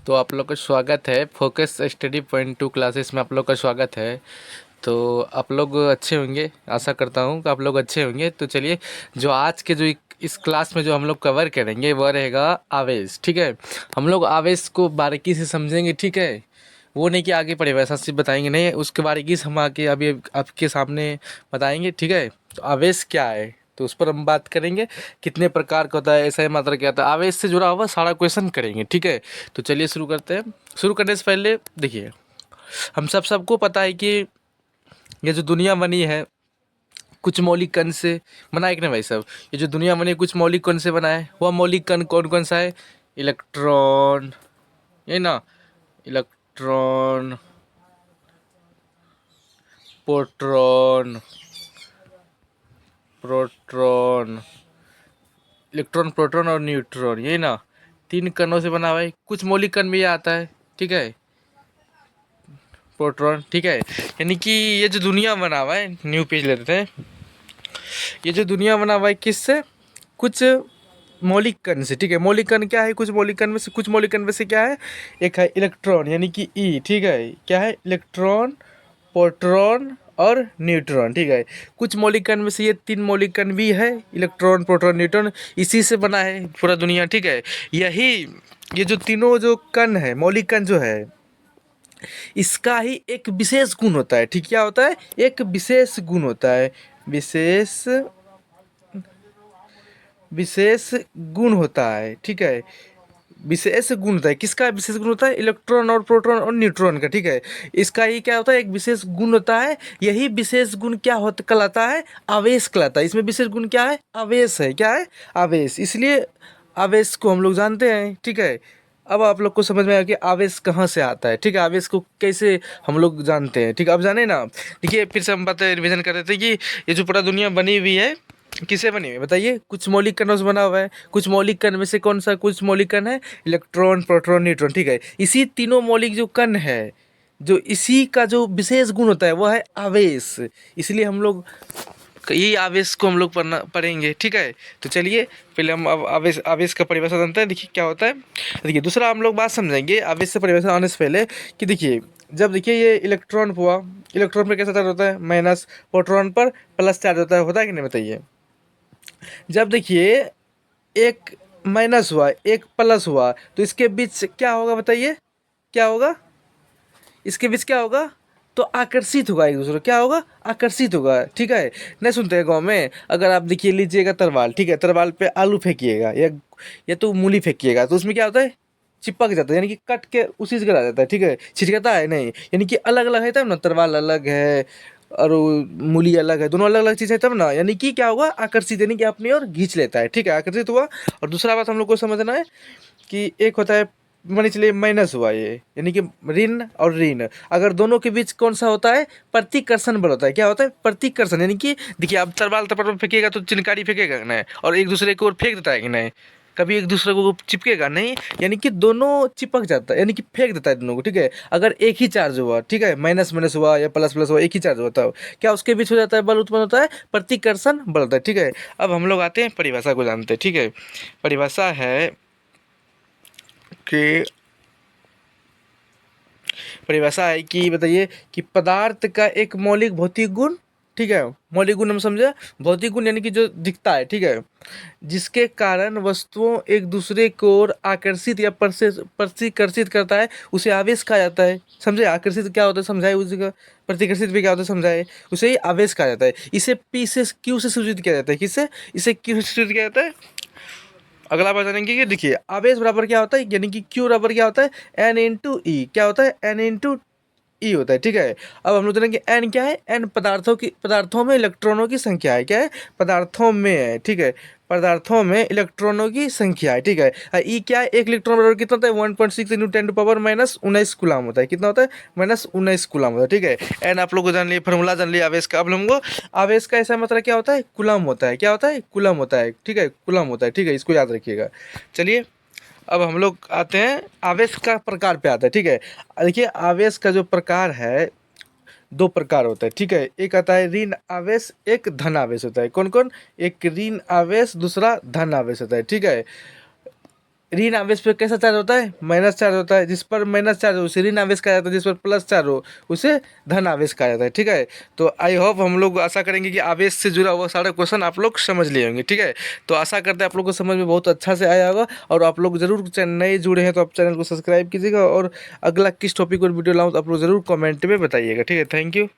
तो आप लोग का स्वागत है फोकस स्टडी पॉइंट 2 क्लासेस में। आप लोग का स्वागत है। तो आप लोग अच्छे होंगे, आशा करता हूँ कि आप लोग अच्छे होंगे। तो चलिए, जो आज के जो इस क्लास में जो हम लोग कवर करेंगे वह रहेगा आवेश। ठीक है, हम लोग आवेश को बारीकी से समझेंगे। ठीक है, वो नहीं कि आगे पढ़े वैसा सिर्फ बताएंगे, नहीं, उसके बारीकी से हम आके अभी आपके सामने बताएंगे। ठीक है, तो आवेश क्या है तो उस पर हम बात करेंगे। कितने प्रकार का होता है, ऐसा मात्रा क्या होता है, आवेश से जुड़ा हुआ सारा क्वेश्चन करेंगे। ठीक है, तो चलिए शुरू करते हैं। शुरू करने से पहले देखिए, हम सबको पता है कि ये जो दुनिया बनी है कुछ मौलिक कण से बना है कि नहीं भाई साहब। ये जो दुनिया बनी है कुछ मौलिक कण से बना है। वह मौलिक कण कौन कौन सा है? इलेक्ट्रॉन, ये ना, electron, proton, proton, electron, proton और न्यूट्रॉन, ये ना तीन कणों से बना हुआ है। कुछ मौलिक कण भी आता है। ठीक है, प्रोटॉन। ठीक है, यानी कि ये जो दुनिया बना हुआ है, न्यू पेज लेते हैं। ये जो दुनिया बना हुआ है किससे? कुछ मौलिक कण से। ठीक है, मौलिक कण क्या है? कुछ मौलिक कण में से, कुछ मौलिक कण में से क्या है? एक है इलेक्ट्रॉन यानी कि ई। ठीक है, क्या है? इलेक्ट्रॉन, प्रोटॉन और न्यूट्रॉन। ठीक है, कुछ मौलिक कण में से ये तीन मौलिक कण भी है, इलेक्ट्रॉन, प्रोटॉन, न्यूट्रॉन। इसी से बना है पूरा दुनिया। ठीक है, यही ये जो तीनों जो कण है, मौलिक कण जो है, इसका ही एक विशेष गुण होता है। ठीक, क्या होता है? एक विशेष गुण होता है। विशेष विशेष गुण होता है। ठीक है, विशेष गुण होता है। किसका विशेष गुण होता है? इलेक्ट्रॉन और प्रोटॉन और न्यूट्रॉन का। ठीक है, इसका ही क्या होता है? एक विशेष गुण होता है। यही विशेष गुण क्या होता कहलाता है? आवेश कहलाता है। इसमें विशेष गुण क्या है? आवेश है। क्या है? आवेश। इसलिए आवेश को हम लोग जानते हैं। ठीक है, अब आप लोग को समझ में आया कि आवेश कहाँ से आता है। ठीक है, आवेश को कैसे हम लोग जानते हैं। ठीक है, अब जाने ना। देखिए, फिर से हम बात रिविजन कर रहे थे कि ये जो पूरा दुनिया बनी हुई है किससे बनी हुई है बताइए? कुछ मौलिक कणों से बना हुआ है। कुछ मौलिक कण में से कौन सा कुछ मौलिक कण है? Electron, proton, neutron. ठीक है, इसी तीनों मौलिक जो कण है, जो इसी का जो विशेष गुण होता है वह है आवेश। इसलिए हम लोग यही आवेश को हम लोग पढ़ेंगे। ठीक है, तो चलिए पहले हम अब आवेश आवेश का परिभाषा जानते हैं। देखिए क्या होता है। देखिए, दूसरा हम लोग बात समझेंगे आवेश से परिभाषा आने से पहले कि देखिए, जब देखिए ये इलेक्ट्रॉन हुआ, इलेक्ट्रॉन पर कैसा चार्ज होता है? माइनस। प्रोटॉन पर प्लस चार्ज होता है कि नहीं बताइए? जब देखिए एक माइनस हुआ, एक प्लस हुआ, तो इसके बीच क्या होगा बताइए? क्या होगा? इसके बीच क्या होगा? तो आकर्षित होगा एक दूसरे। क्या होगा? आकर्षित होगा। ठीक है, नहीं सुनते हैं गाँव में? अगर आप देखिए लीजिएगा तरवाल, ठीक है, तरवाल पे आलू फेंकिएगा या तो मूली फेंकिएगा, तो उसमें क्या होता है? चिपक जाता है, यानी कि कट के उसी से गिरा जाता है। ठीक है, छिटकता है नहीं, यानी कि अलग अलग है तब ना। तरवाल अलग है और वो मूली अलग है, दोनों अलग अलग चीज़ है तब ना। यानी कि क्या होगा? आकर्षित, यानी कि अपनी ओर खींच लेता है। ठीक है, आकर्षित हुआ। और दूसरा बात हम लोग को समझना है कि एक होता है, मान चलिए माइनस हुआ ये, यानी कि ऋण और ऋण, अगर दोनों के बीच कौन सा होता है? प्रतिकर्षण बल होता है। क्या होता है? प्रतिकर्षण, यानी कि देखिए, आप तरवाल तपर पर फेंकेगा तो चिनकारी फेंकेगा कि नहीं, और एक दूसरे की ओर फेंक देता है कि नहीं? कभी एक दूसरे को चिपकेगा नहीं, यानी कि दोनों चिपक जाता है, यानी कि फेंक देता है दोनों को। ठीक है, अगर एक ही चार्ज हुआ, ठीक है, माइनस माइनस हुआ या प्लस प्लस हुआ, एक ही चार्ज होता है, क्या उसके बीच हो जाता है? बल उत्पन्न होता है, प्रतिकर्षण बल होता है। ठीक है, अब हम लोग आते हैं परिभाषा को जानते हैं। ठीक है, परिभाषा है कि परिभाषा है कि बताइए कि पदार्थ का एक मौलिक भौतिक गुण। ठीक है, मौलिक गुण हम समझे, भौतिक गुण यानी कि जो दिखता है। ठीक है, जिसके कारण वस्तुओं एक दूसरे की ओर आकर्षित या प्रतिकर्षित करता है, उसे आवेश कहा जाता है। समझे? आकर्षित क्या होता है समझाए, उसी का प्रतिकर्षित भी क्या होता है समझाए, उसे ही आवेश कहा जाता है। इसे पी से क्यू से सूचित किया जाता है। किससे? इसे क्यू से सूचित किया जाता है। अगला बात जानेंगे कि देखिए, आवेश बराबर क्या होता है, यानी कि क्यू बराबर क्या होता है? एन इंटू ई। क्या होता है? एन इंटू ई होता है। ठीक है, अब हम लोग जानेंगे एन क्या है। एन पदार्थों में इलेक्ट्रॉनों की संख्या है। क्या है? पदार्थों में है। ठीक है, पदार्थों में इलेक्ट्रॉनों की संख्या है। ठीक है, ई क्या है? एक इलेक्ट्रॉन बराबर कितना होता है? 1.6 इंटू 10⁻−19 कूलम होता है। कितना होता है? -19 कूलम होता है। ठीक है, एन आप लोग को जान लिए, फॉर्मूला जान लिया आवेश का। अब हमको आवेश का ऐसा मतलब क्या होता है? कूलम होता है। क्या होता है? कूलम होता है। ठीक है, कूलम होता है। ठीक है, इसको याद रखिएगा। चलिए, अब हम लोग आते हैं आवेश का प्रकार पे आते हैं। ठीक है, देखिए, आवेश का जो प्रकार है, दो प्रकार होता है। ठीक है, एक आता है ऋण आवेश, एक धन आवेश होता है। कौन कौन? एक ऋण आवेश, दूसरा धन आवेश होता है। ठीक है, ऋण आवेश पे कैसा चार्ज होता है, माइनस चार्ज होता है। जिस पर माइनस चार्ज हो उसे ऋण आवेश कहा जाता है, जिस पर प्लस चार्ज हो उसे धन आवेश कहा जाता है। ठीक है, तो आई होप हम लोग आशा करेंगे कि आवेश से जुड़ा हुआ सारा क्वेश्चन आप लोग समझ लिए होंगे। ठीक है, तो आशा करते हैं आप लोग को समझ में बहुत अच्छा से आया होगा, और आप लोग जरूर नए जुड़े हैं तो आप चैनल को सब्सक्राइब कीजिएगा, और अगला किस टॉपिक पर वीडियो लाऊं तो आप लोग जरूर कमेंट में बताइएगा। ठीक है, थैंक यू।